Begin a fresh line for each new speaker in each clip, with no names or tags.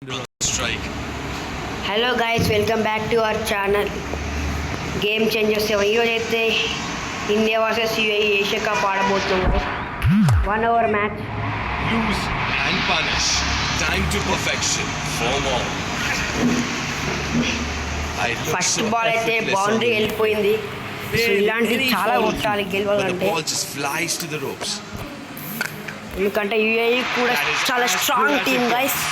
Strike.
Hello guys, welcome back to our channel Game Changers 7. ఈరోజు అయితే India versus UAE Asia Cup ఆడబోతున్నాం. 1 hour match.
Use and punish. Time to perfection. 4 more.
First ball అయితే boundary వెళ్ళిపోయింది. So ఇలాంటివి చాలా కొట్టాలి గెలవాలంటే.
The ball just flies to the ropes.
ఎందుకంటే యుఏఈ కూడా చాలా స్ట్రాంగ్ టీమ్ గైస్.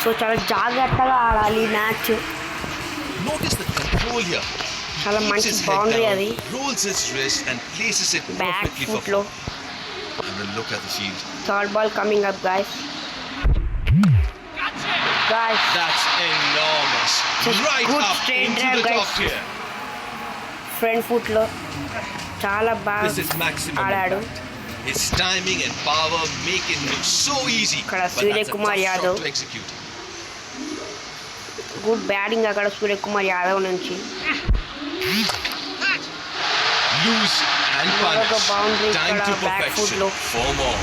సో చాలా జాగ్రత్తగా ఆడాలి మ్యాచ్. చాలా మంచి బౌండరీ అది. బ్యాక్ ఫుట్ లో. Third ball coming up guys.
That's enormous.
Good straight drive guys. Front foot లో చాలా బాగా ఆడాడు.
His timing and power make it look so easy.
ఇక్కడ సూర్య కుమార్ యాదవ్. గుడ్ బ్యాటింగ్ అక్కడ సూర్య కుమార్ యాదవ్ నుంచి.
Loose and punish.
Boundary
Time to
back foot
perfection.
లో.
4 more.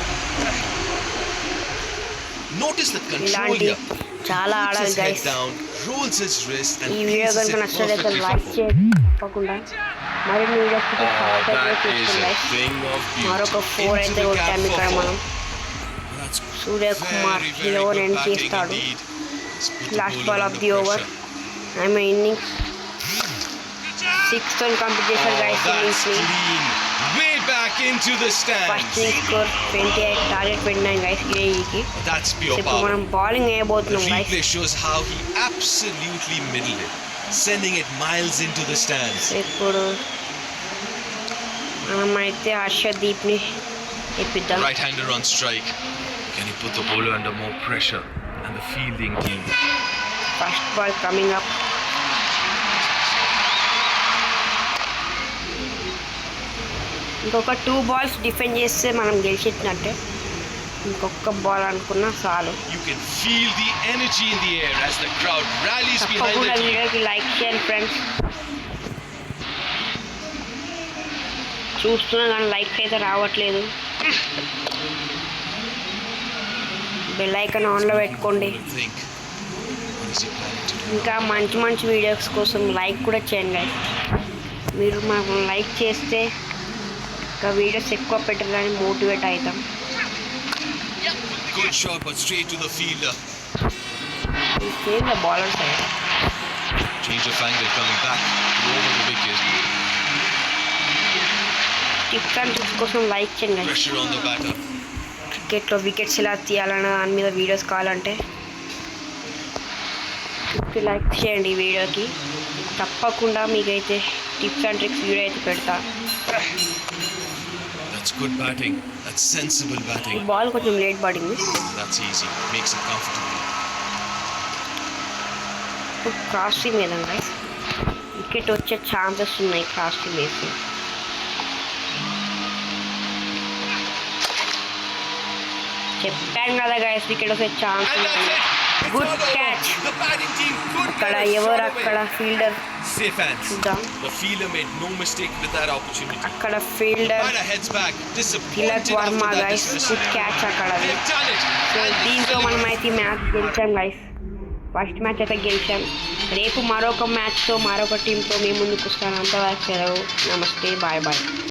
Notice the control
ఇలాంటి
here.
చాలా
Keeps
ఆడాలి
his head
guys.
down, rolls his wrist and
ఈ video
places
కనుక
it
నచ్చినట్లయితే
perfectly
లైక్
for 4.
చేయండి తప్పకుండా. మరిన్ని videos
That is a thing of beauty.
మరొక 4
Into
అయితే
the gap
కొట్టాము
for
ఇక్కడ
4.
మనం.
That's
Suryakumar
very, very
hero
good
and
batting
చేస్తాడు.
indeed. He's put the
last
bowler
ball off
under
the over.
pressure.
ఐఎమ్ innings 6th run complete చేశాడు guys
That's
innings ని.
clean. Way back into the
first
stands.
Innings score 28, target 29 guys యుఏఈకి.
That's pure
ఇప్పుడు
power.
మనం bowling
The
వేయబోతున్నాం guys.
replay shows how he absolutely middled it, sending it miles into the stands.
ఇప్పుడు మనమైతే హర్షదీప్ ని ఇప్పిద్దాం.
Right-hander on strike. Can he put the bowler under more pressure and the fielding team?
First ball coming up. ఇంకొక 2 balls defend చేస్తే మనం గెలిచినట్టే. ఇంకొక ball అనుకున్నా చాలు.
You can feel the energy in the air as the crowd rallies behind
తప్పకుండా
the team.
వీడియోకి like చేయండి friends. చూస్తున్నా కానీ లైక్స్ అయితే రావట్లేదు. బెల్ ఐకాన్ ఆన్లో పెట్టుకోండి.
Think. What is he planning to do?
ఇంకా మంచి మంచి వీడియోస్ కోసం లైక్ కూడా చేయండి guys. మీరు మాకు లైక్ చేస్తే ఇంకా వీడియోస్ ఎక్కువ పెట్టాలని మోటివేట్ అవుతాం.
Good shot, but straight to the fielder.
Same the bowler side.
Change of angle coming back over the wicket.
Tips and tricks కోసం లైక్ చేయండి guys.
Pressure on the batter.
క్రికెట్లో wickets ఎలా తీయాలన్న దాని మీద videos కావాలంటే like చేయండి ఈ వీడియోకి. తప్పకుండా మీకైతే టిప్స్ అండ్ ట్రిక్స్ వీడియో అయితే పెడతా.
That's good batting. That's sensible
ఈ
batting.
బాల్ కొంచెం లేట్ పడింది.
That's easy. Makes it comfortable.
ఇప్పుడు క్రాస్ స్వింగ్ వేద్దాం గైస్. వికెట్ వచ్చే ఛాన్సెస్ ఉన్నాయి క్రాస్ స్వింగ్ వేసి. చెప్పాను కదా గైస్ వికెట్ వచ్చే ఛాన్స్
And that's
ఉంది.
it. It's
Good
all over.
catch.
The batting team could
అక్కడ
get a
ఎవరు
shot
అక్కడ
away.
Fielder
Safe hands.
చూద్దాం.
The fielder made no mistake with that opportunity.
అక్కడ
The
fielder
batter heads back.
Tilak
Disappointed
Varma
after that
guys.
dismissal.
Good catch అక్కడ అది.
They've done it.
So
And
దీంతో
they're
మనం
filling it.
అయితే match గెలిచాం guys. First match అయితే గెలిచాం. రేపు మరొక మ్యాచ్తో మరొక టీంతో మేము ముందుకు వస్తాను. అంతవరకు సెలవు. నమస్తే, బాయ్ బాయ్.